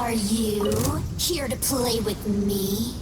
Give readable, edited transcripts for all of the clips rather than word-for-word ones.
Are you here to play with me?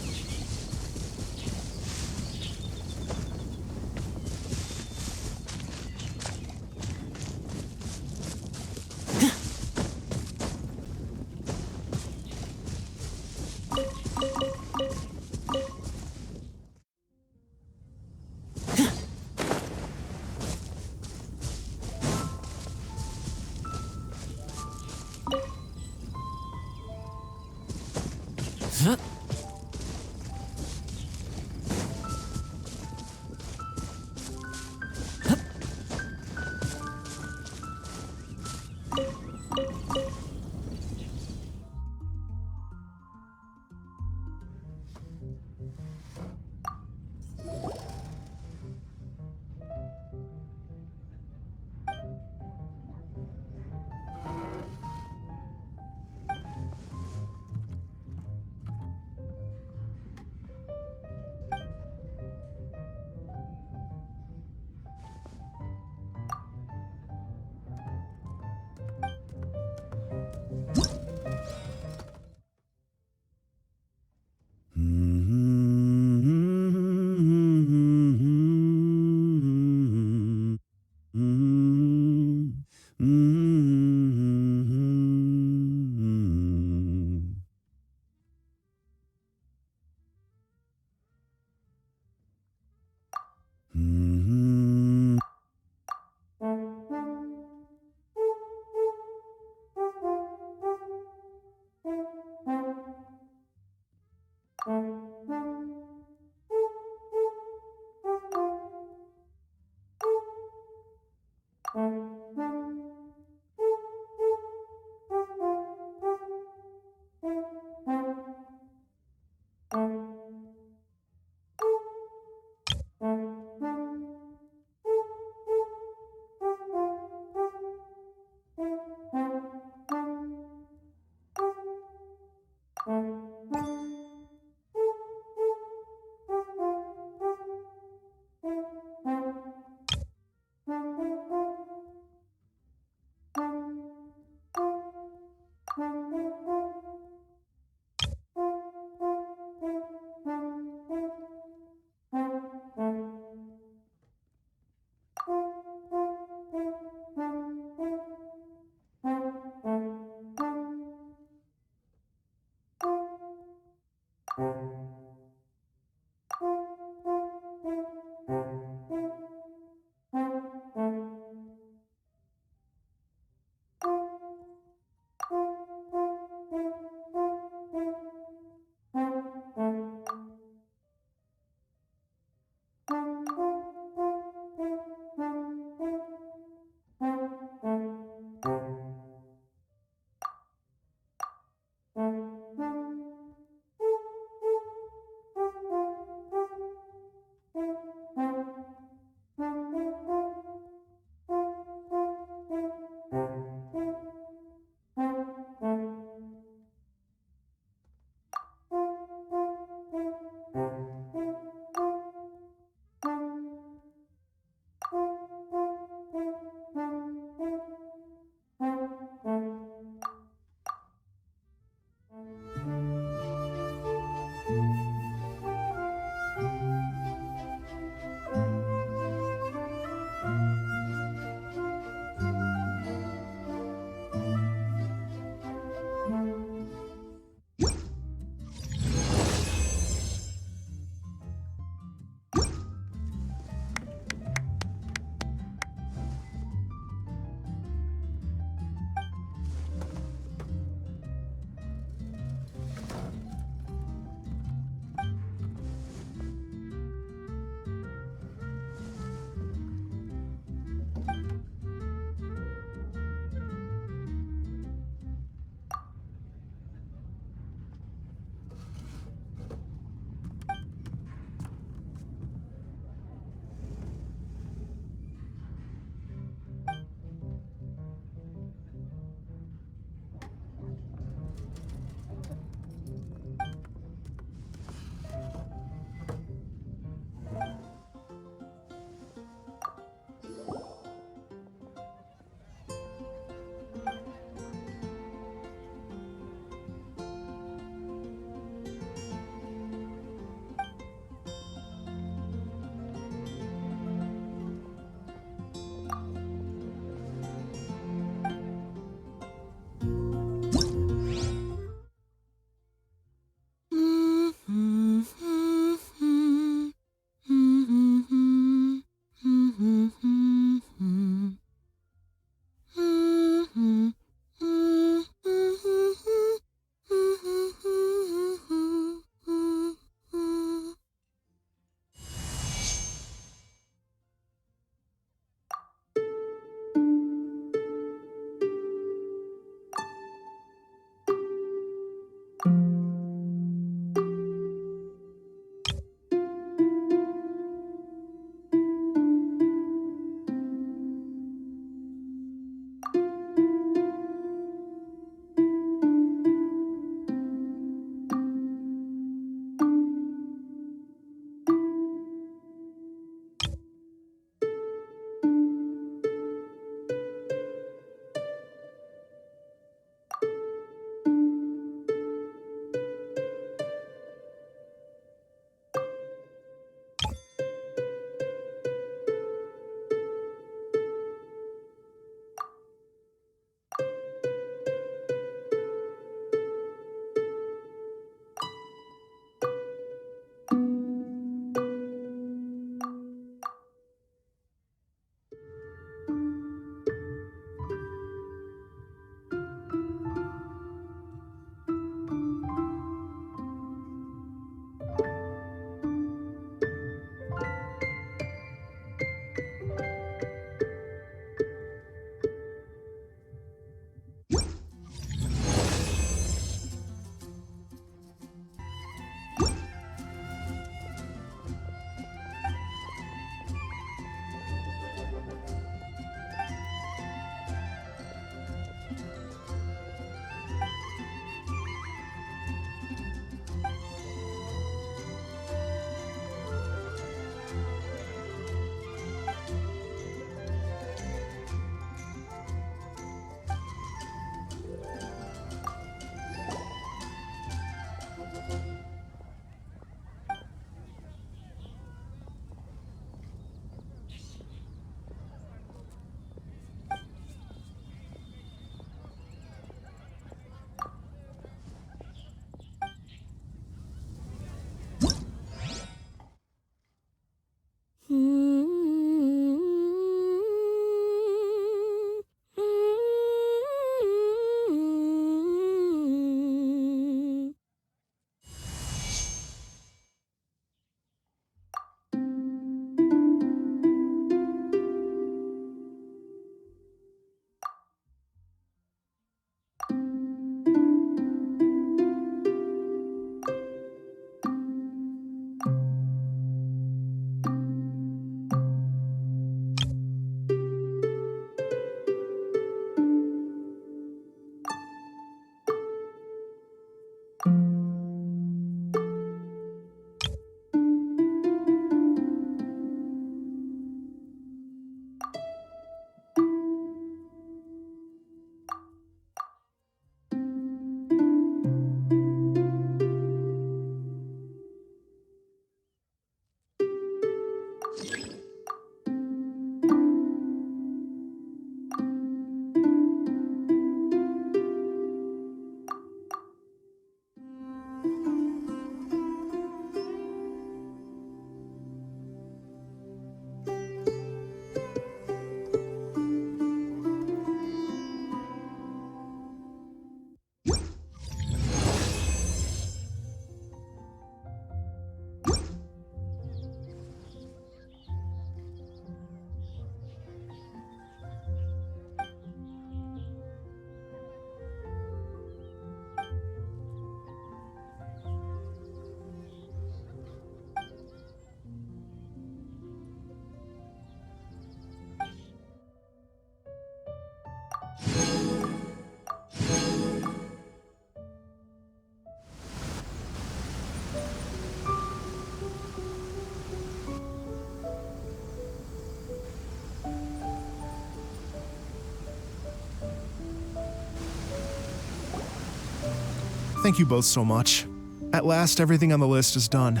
Thank you both so much. At last, everything on the list is done.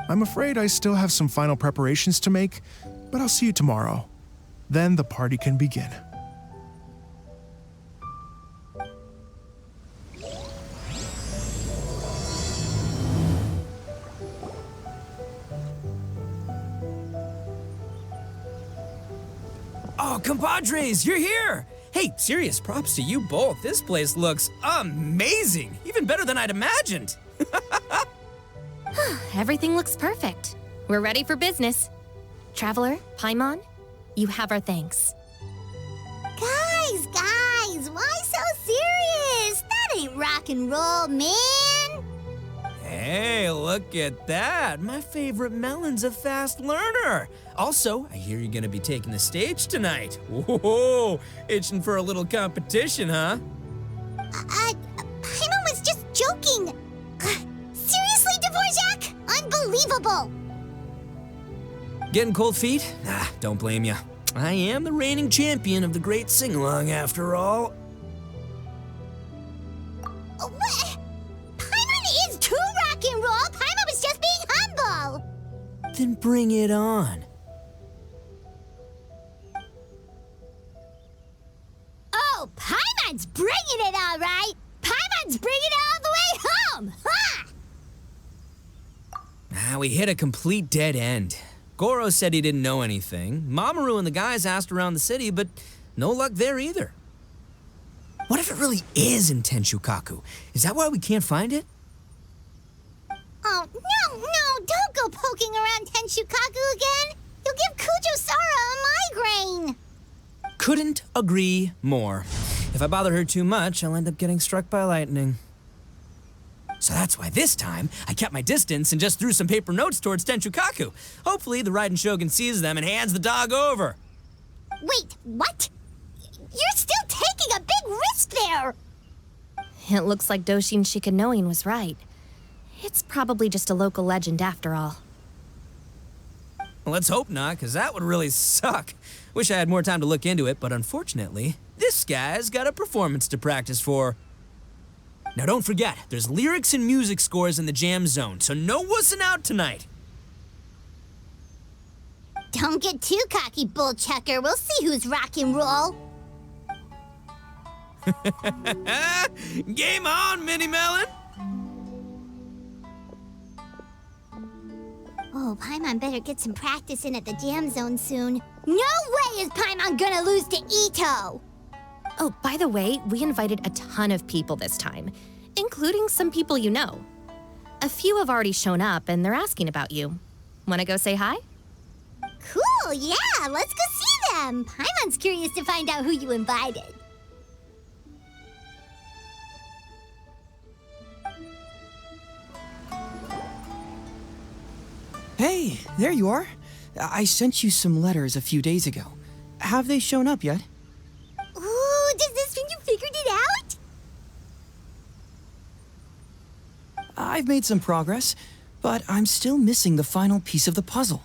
I'm afraid I still have some final preparations to make, but I'll see you tomorrow. Then the party can begin. Oh, compadres, you're here! Hey, serious props to you both. This place looks amazing! Even better than I'd imagined! Everything looks perfect. We're ready for business. Traveler, Paimon, you have our thanks. Guys, why so serious? That ain't rock and roll, man. Hey, look at that! My favorite melon's a fast learner! Also, I hear you're gonna be taking the stage tonight. Whoa, itching for a little competition, huh? Paimon was just joking. Seriously, Dvorak? Unbelievable. Getting cold feet? Don't blame ya. I am the reigning champion of the great sing-along after all. What? Paimon is too rock and roll. Paimon was just being humble. Then bring it on. Oh, Paimon's bringing it all right. Paimon's bringing it all the way home. Ha! We hit a complete dead end. Gorou said he didn't know anything. Mamoru and the guys asked around the city, but no luck there either. What if it really is in Tenshukaku? Is that why we can't find it? Oh, no, don't go poking around Tenshukaku again. You'll give Kujo-Sara a migraine. Couldn't agree more. If I bother her too much, I'll end up getting struck by lightning. So that's why this time, I kept my distance and just threw some paper notes towards Tenshukaku. Hopefully, the Raiden Shogun sees them and hands the dog over. Wait, what? You're still taking a big risk there! It looks like Doshin Shikanoin was right. It's probably just a local legend after all. Well, let's hope not, because that would really suck. Wish I had more time to look into it, but unfortunately, this guy's got a performance to practice for. Now don't forget, there's lyrics and music scores in the jam zone, so no wussing out tonight. Don't get too cocky, bullchucker. We'll see who's rock and roll. Game on, Mini Melon! Oh, Paimon better get some practice in at the jam zone soon. No way is Paimon gonna lose to Ito! Oh, by the way, we invited a ton of people this time, including some people you know. A few have already shown up and they're asking about you. Wanna go say hi? Cool, yeah, let's go see them. Paimon's curious to find out who you invited. Hey, there you are. I sent you some letters a few days ago. Have they shown up yet? Ooh, does this mean you figured it out? I've made some progress, but I'm still missing the final piece of the puzzle.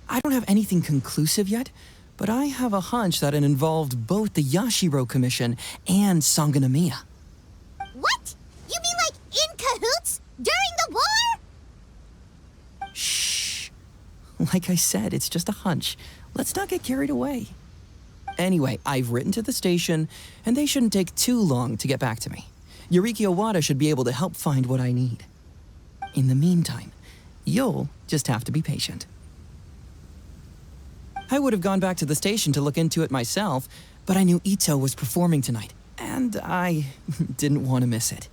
I don't have anything conclusive yet, but I have a hunch that it involved both the Yashiro Commission and Sangonomiya. What? You mean like in cahoots? During the war? Shh. Like I said, it's just a hunch. Let's not get carried away. Anyway, I've written to the station, and they shouldn't take too long to get back to me. Yuriki Owada should be able to help find what I need. In the meantime, you'll just have to be patient. I would have gone back to the station to look into it myself, but I knew Ito was performing tonight, and I didn't want to miss it.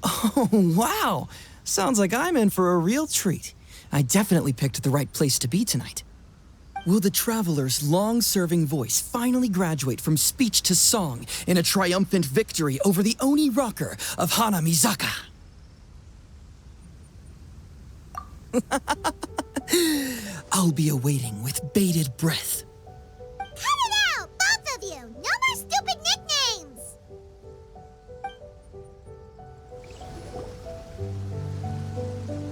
Oh, wow! Sounds like I'm in for a real treat. I definitely picked the right place to be tonight. Will the Traveler's long-serving voice finally graduate from speech to song in a triumphant victory over the Oni rocker of Hanamizaka? I'll be awaiting with bated breath. Cut it out, both of you! No more stupid nicknames!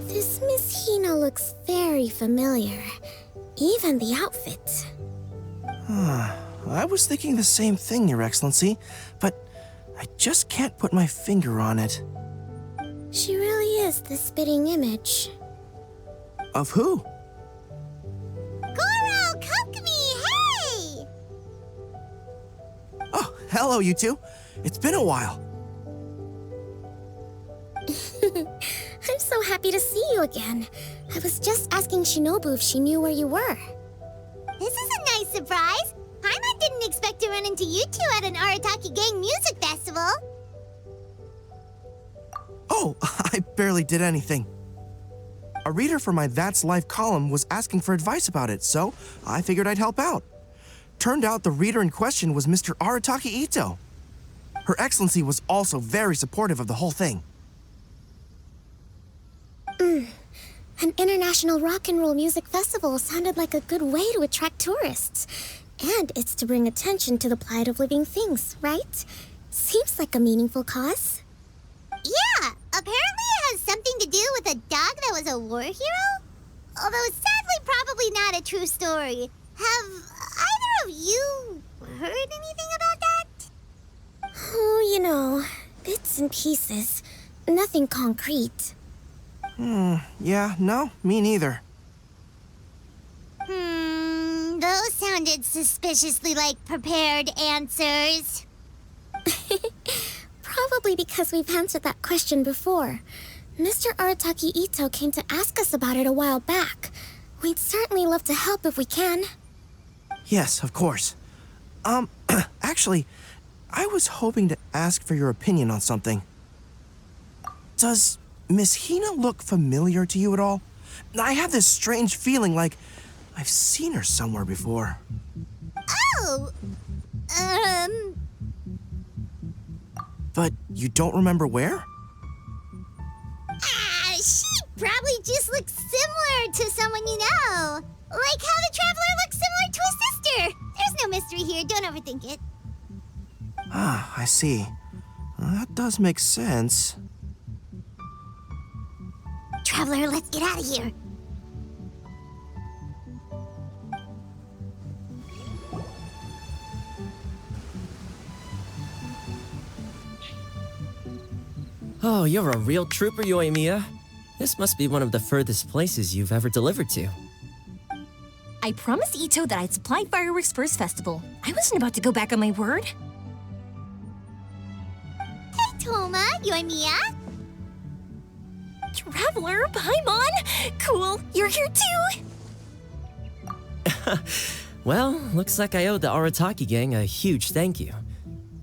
This Miss Hina looks very familiar. Even the outfit. I was thinking the same thing, Your Excellency, but I just can't put my finger on it. She really is the spitting image. Of who? Gorou, Kokomi, hey! Oh, hello, you two. It's been a while. I'm so happy to see you again. I was just asking Shinobu if she knew where you were. This is a nice surprise. Paimon didn't expect to run into you two at an Arataki gang music festival. Oh, I barely did anything. A reader for my That's Life column was asking for advice about it, so I figured I'd help out. Turned out the reader in question was Mr. Arataki Ito. Her Excellency was also very supportive of the whole thing. An international rock and roll music festival sounded like a good way to attract tourists. And it's to bring attention to the plight of living things, right? Seems like a meaningful cause. Yeah, apparently it has something to do with a dog that was a war hero? Although sadly probably not a true story. Have either of you heard anything about that? Oh, you know, bits and pieces. Nothing concrete. Yeah, no, me neither. Those sounded suspiciously like prepared answers. Probably because we've answered that question before. Mr. Arataki Ito came to ask us about it a while back. We'd certainly love to help if we can. Yes, of course. Actually, I was hoping to ask for your opinion on something. Does Miss Hina look familiar to you at all? I have this strange feeling like I've seen her somewhere before. Oh! But you don't remember where? She probably just looks similar to someone you know. Like how the Traveler looks similar to his sister. There's no mystery here, don't overthink it. Ah, I see. That does make sense. Traveler, let's get out of here. Oh, you're a real trooper, Yoimiya. This must be one of the furthest places you've ever delivered to. I promised Ito that I'd supply fireworks for his festival. I wasn't about to go back on my word. Hey, Toma, Yoimiya. Traveler, Paimon! Cool, you're here too! Well, looks like I owe the Arataki gang a huge thank you.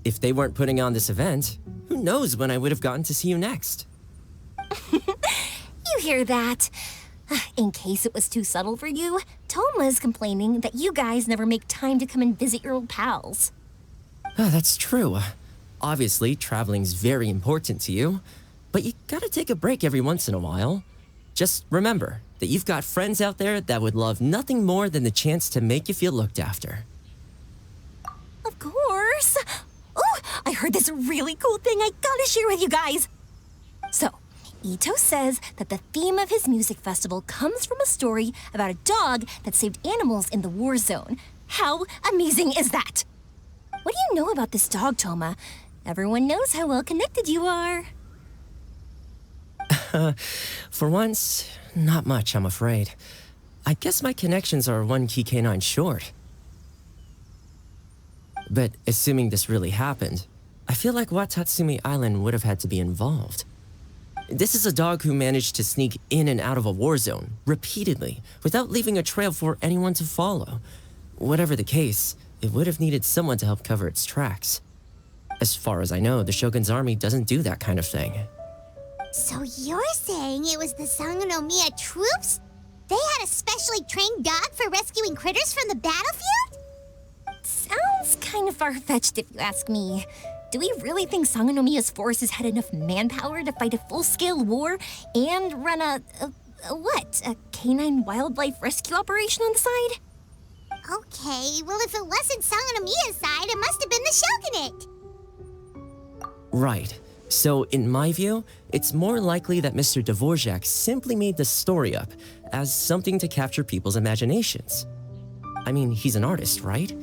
If they weren't putting on this event, who knows when I would have gotten to see you next. You hear that? In case it was too subtle for you, Toma's complaining that you guys never make time to come and visit your old pals. That's true. Obviously, traveling's very important to you, but you gotta take a break every once in a while. Just remember that you've got friends out there that would love nothing more than the chance to make you feel looked after. Of course! Oh, I heard this really cool thing I gotta share with you guys! So, Ito says that the theme of his music festival comes from a story about a dog that saved animals in the war zone. How amazing is that? What do you know about this dog, Toma? Everyone knows how well connected you are. For once, not much, I'm afraid. I guess my connections are one key canine short. But assuming this really happened, I feel like Watatsumi Island would have had to be involved. This is a dog who managed to sneak in and out of a war zone, repeatedly, without leaving a trail for anyone to follow. Whatever the case, it would have needed someone to help cover its tracks. As far as I know, the Shogun's army doesn't do that kind of thing. So you're saying it was the Sangonomiya troops? They had a specially trained dog for rescuing critters from the battlefield? Sounds kind of far-fetched if you ask me. Do we really think Sangonomiya's forces had enough manpower to fight a full-scale war and run a canine wildlife rescue operation on the side? Okay, well if it wasn't Sangonomiya's side, it must have been the Shogunate. Right. So, in my view, it's more likely that Mr. Dvorak simply made the story up as something to capture people's imaginations. I mean, he's an artist, right?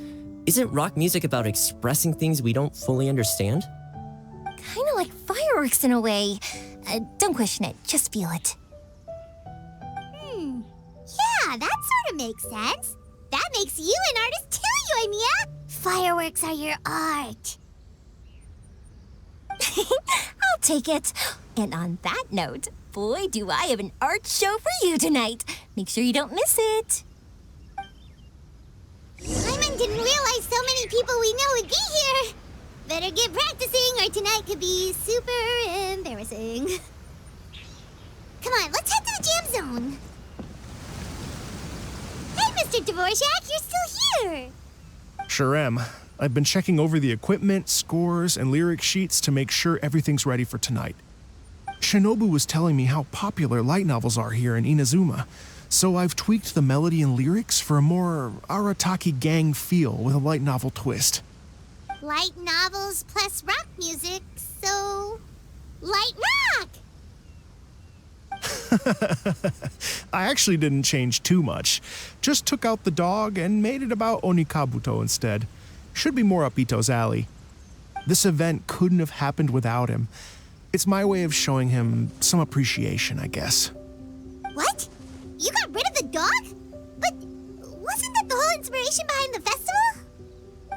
Isn't rock music about expressing things we don't fully understand? Kind of like fireworks in a way. Don't question it, just feel it. Yeah, that sort of makes sense. That makes you an artist too, Yoimiya. Fireworks are your art. I'll take it. And on that note, boy, do I have an art show for you tonight. Make sure you don't miss it. Paimon didn't realize so many people we know would be here. Better get practicing or tonight could be super embarrassing. Come on, let's head to the jam zone. Hey, Mr. Dvorak, you're still here. Sure am. I've been checking over the equipment, scores, and lyric sheets to make sure everything's ready for tonight. Shinobu was telling me how popular light novels are here in Inazuma, so I've tweaked the melody and lyrics for a more Arataki gang feel with a light novel twist. Light novels plus rock music, so light rock! I actually didn't change too much. Just took out the dog and made it about Onikabuto instead. Should be more up Ito's alley. This event couldn't have happened without him. It's my way of showing him some appreciation, I guess. What? You got rid of the dog? But wasn't that the whole inspiration behind the festival?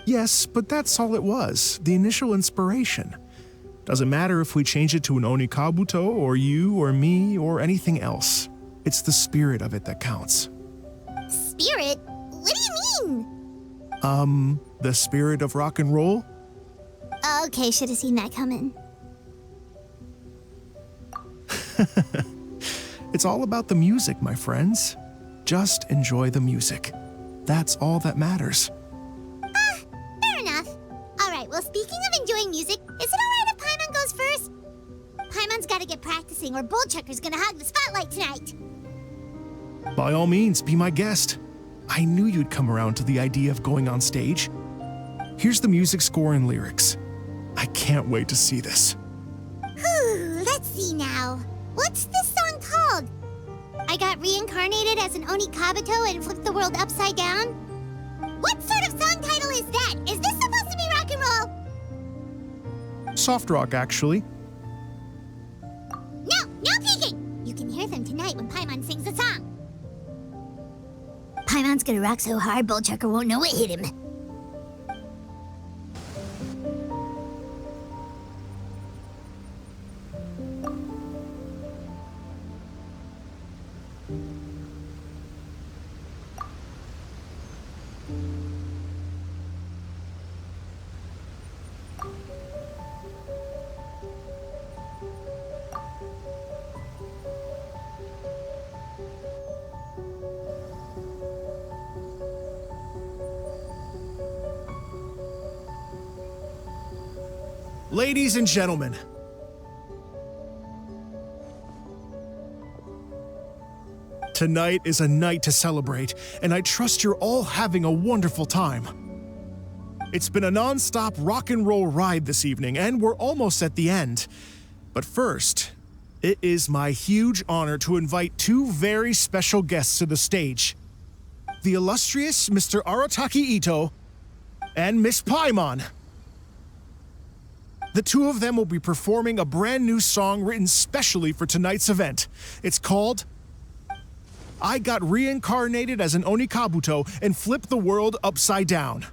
Yes, but that's all it was. The initial inspiration. Doesn't matter if we change it to an Onikabuto, or you, or me, or anything else. It's the spirit of it that counts. Spirit? What do you mean? The spirit of rock and roll? Okay, should have seen that coming. It's all about the music, my friends. Just enjoy the music. That's all that matters. Fair enough. Alright, well, speaking of enjoying music, is it alright if Paimon goes first? Paimon's gotta get practicing or Bullchucker's gonna hog the spotlight tonight. By all means, be my guest. I knew you'd come around to the idea of going on stage. Here's the music score and lyrics. I can't wait to see this. Whew, let's see now. What's this song called? I got reincarnated as an Onikabuto and flipped the world upside down? What sort of song title is that? Is this supposed to be rock and roll? Soft rock, actually. No peeking! You can hear them tonight when Paimon sings the song. Paimon's gonna rock so hard, Bullchucker won't know what hit him. Ladies and gentlemen, tonight is a night to celebrate, and I trust you're all having a wonderful time. It's been a non-stop rock and roll ride this evening, and we're almost at the end. But first, it is my huge honor to invite two very special guests to the stage. The illustrious Mr. Arataki Ito and Miss Paimon. The two of them will be performing a brand new song written specially for tonight's event. It's called I Got Reincarnated as an Onikabuto and Flipped the World Upside Down.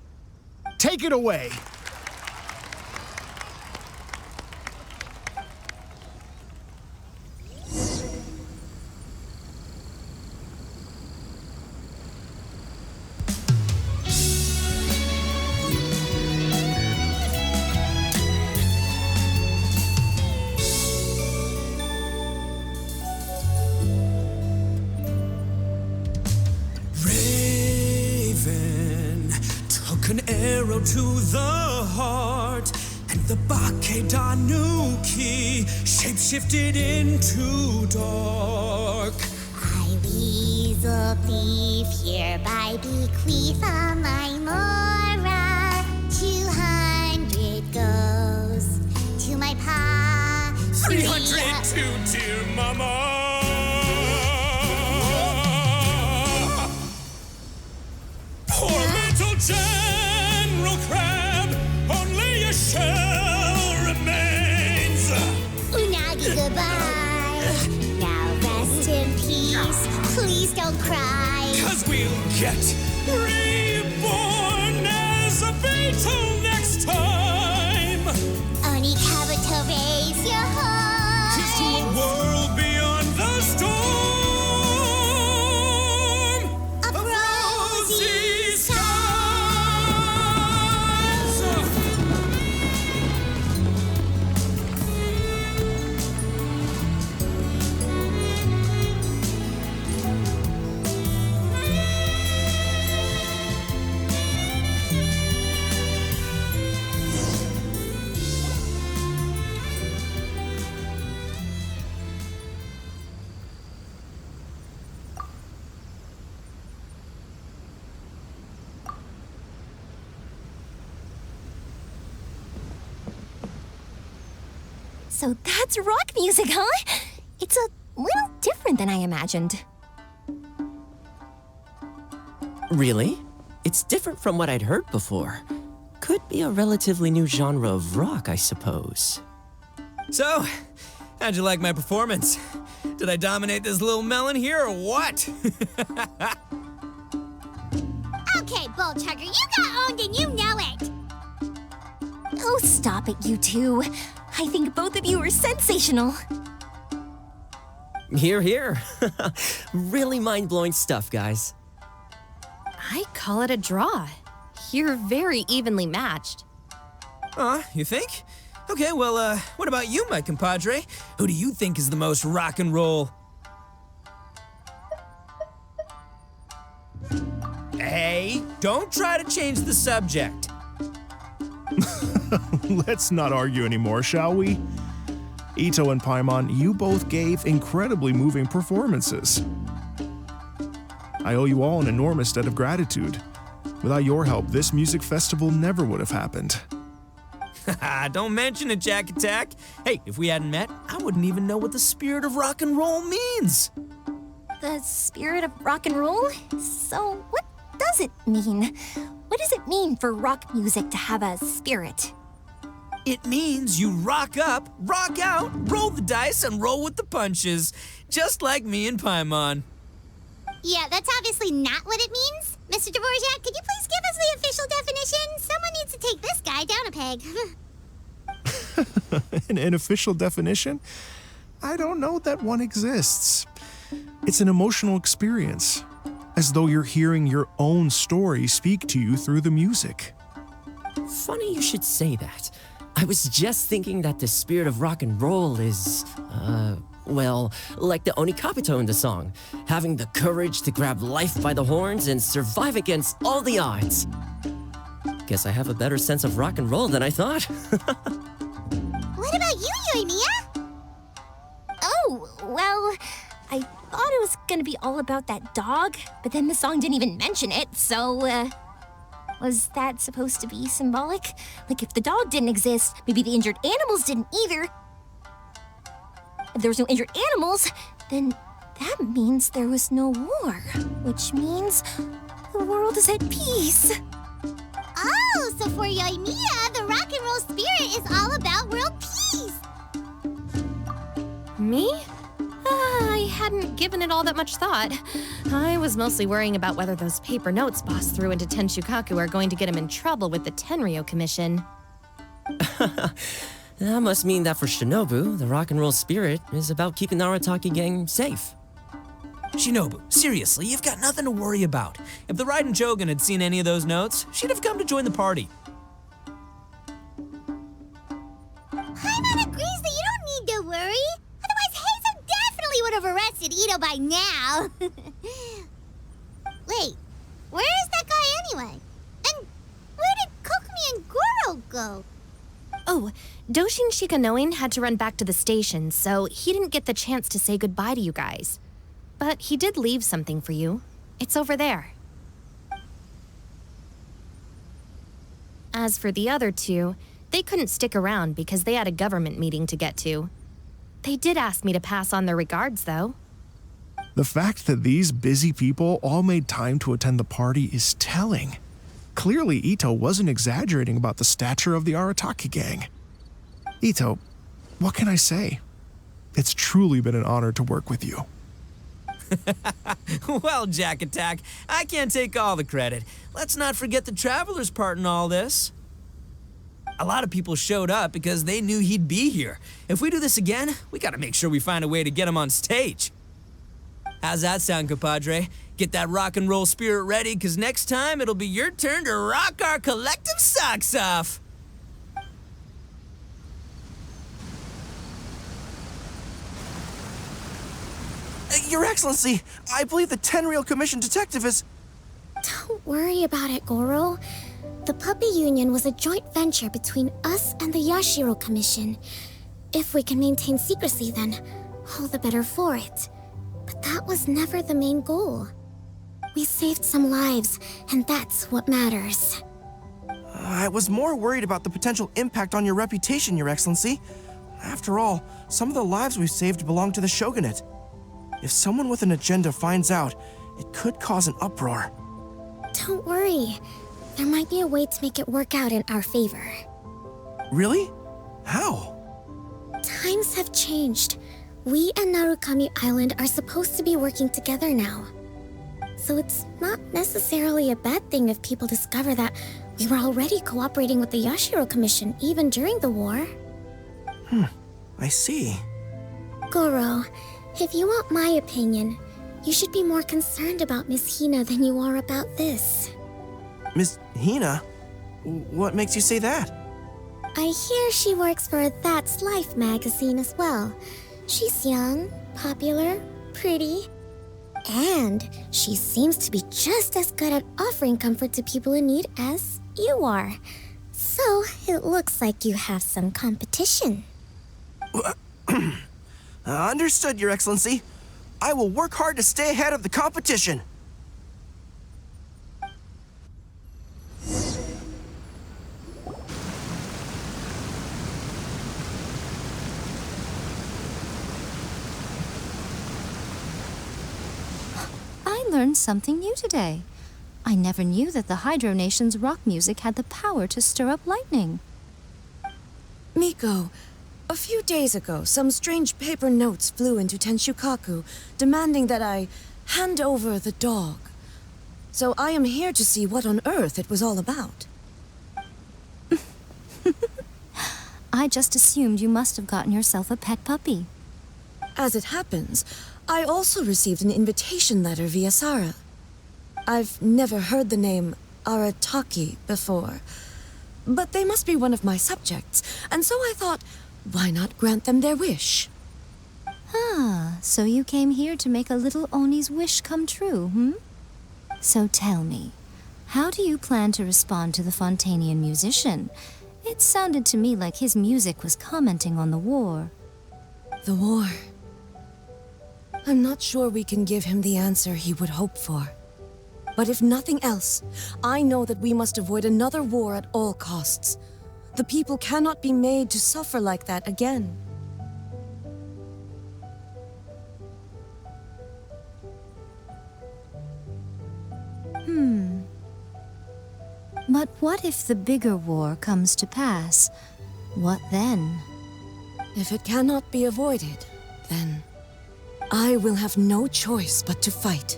Take it away. An arrow to the heart, and the Bakedanuki shapeshifted into dark. I, weasel thief, hereby bequeath all my mora. 200 goes to my pa. 300 to dear mama. Poor little Jen. Goodbye. Now rest in peace. Please don't cry. 'Cause we'll get reborn as a beetle next time. Only Kabuto, raise your heart. 'Tis to a world beyond the storm of rosy skies. So that's rock music, huh? It's a little different than I imagined. Really? It's different from what I'd heard before. Could be a relatively new genre of rock, I suppose. So, how'd you like my performance? Did I dominate this little melon here or what? Okay, Bull Chugger, you got owned and you know it. Oh, stop it, you two. I think both of you are sensational. Hear, hear. Really mind-blowing stuff, guys. I call it a draw. You're very evenly matched. You think? Okay, well, what about you, my compadre? Who do you think is the most rock and roll? Hey, don't try to change the subject. Let's not argue anymore, shall we? Ito and Paimon, you both gave incredibly moving performances. I owe you all an enormous debt of gratitude. Without your help, this music festival never would have happened. Don't mention it, Jack Attack. Hey, if we hadn't met, I wouldn't even know what the spirit of rock and roll means. The spirit of rock and roll? So what does it mean? What does it mean for rock music to have a spirit? It means you rock up, rock out, roll the dice, and roll with the punches. Just like me and Paimon. Yeah, that's obviously not what it means. Mr. Dvorak, could you please give us the official definition? Someone needs to take this guy down a peg. An official definition? I don't know that one exists. It's an emotional experience, as though you're hearing your own story speak to you through the music. Funny you should say that. I was just thinking that the spirit of rock and roll is, well, like the Onikapito in the song, having the courage to grab life by the horns and survive against all the odds. Guess I have a better sense of rock and roll than I thought. What about you, Yoimiya? Oh, well, I thought it was gonna be all about that dog, but then the song didn't even mention it, so, was that supposed to be symbolic? Like, if the dog didn't exist, maybe the injured animals didn't either. If there was no injured animals, then that means there was no war, which means the world is at peace. Oh, so for Yoimiya, the rock and roll spirit is all about world peace. Me? I hadn't given it all that much thought. I was mostly worrying about whether those paper notes Boss threw into Tenshukaku are going to get him in trouble with the Tenryo Commission. That must mean that for Shinobu, the rock and roll spirit is about keeping the Arataki gang safe. Shinobu, seriously, you've got nothing to worry about. If the Raiden Jogan had seen any of those notes, she'd have come to join the party. Paimon agrees that you don't need to worry. Otherwise, Heizo definitely would have arrested Ito by now. Wait, where is that guy anyway? And where did Kokomi and Gorou go? Oh, Doshin Shikanoin had to run back to the station, so he didn't get the chance to say goodbye to you guys. But he did leave something for you. It's over there. As for the other two, they couldn't stick around because they had a government meeting to get to. They did ask me to pass on their regards, though. The fact that these busy people all made time to attend the party is telling. Clearly, Ito wasn't exaggerating about the stature of the Arataki gang. Ito, what can I say? It's truly been an honor to work with you. Well, Jack Attack, I can't take all the credit. Let's not forget the Traveler's part in all this. A lot of people showed up because they knew he'd be here. If we do this again, we gotta make sure we find a way to get him on stage. How's that sound, compadre? Get that rock and roll spirit ready, because next time it'll be your turn to rock our collective socks off. Your Excellency, I believe the Tenryou Commission detective is... Don't worry about it, Gorou. The Puppy Union was a joint venture between us and the Yashiro Commission. If we can maintain secrecy, then all the better for it. But that was never the main goal. We saved some lives, and that's what matters. I was more worried about the potential impact on your reputation, Your Excellency. After all, some of the lives we've saved belong to the Shogunate. If someone with an agenda finds out, it could cause an uproar. Don't worry. There might be a way to make it work out in our favor. Really? How? Times have changed. We and Narukami Island are supposed to be working together now. So it's not necessarily a bad thing if people discover that we were already cooperating with the Yashiro Commission even during the war. I see. Gorou, if you want my opinion, you should be more concerned about Miss Hina than you are about this. Miss Hina? What makes you say that? I hear she works for That's Life magazine as well. She's young, popular, pretty, and she seems to be just as good at offering comfort to people in need as you are. So it looks like you have some competition. Understood, Your Excellency. I will work hard to stay ahead of the competition. I learned something new today. I never knew that the Hydro Nation's rock music had the power to stir up lightning. Miko, a few days ago, some strange paper notes flew into Tenshukaku, demanding that I hand over the dog. So I am here to see what on earth it was all about. I just assumed you must have gotten yourself a pet puppy. As it happens, I also received an invitation letter via Sara. I've never heard the name Arataki before, but they must be one of my subjects, and so I thought, why not grant them their wish? Ah, so you came here to make a little Oni's wish come true, hmm? So tell me, how do you plan to respond to the Fontanian musician? It sounded to me like his music was commenting on the war. The war. I'm not sure we can give him the answer he would hope for. But if nothing else, I know that we must avoid another war at all costs. The people cannot be made to suffer like that again. But what if the bigger war comes to pass? What then? If it cannot be avoided, then I will have no choice but to fight.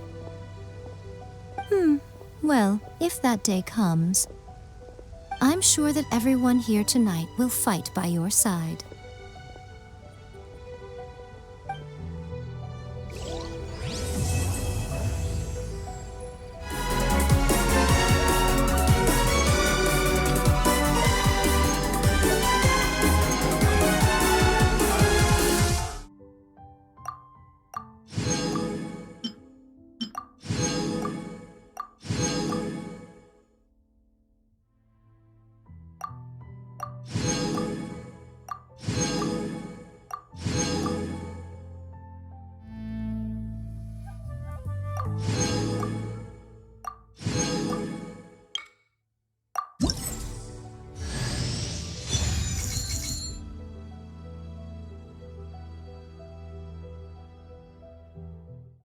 Well, if that day comes, I'm sure that everyone here tonight will fight by your side.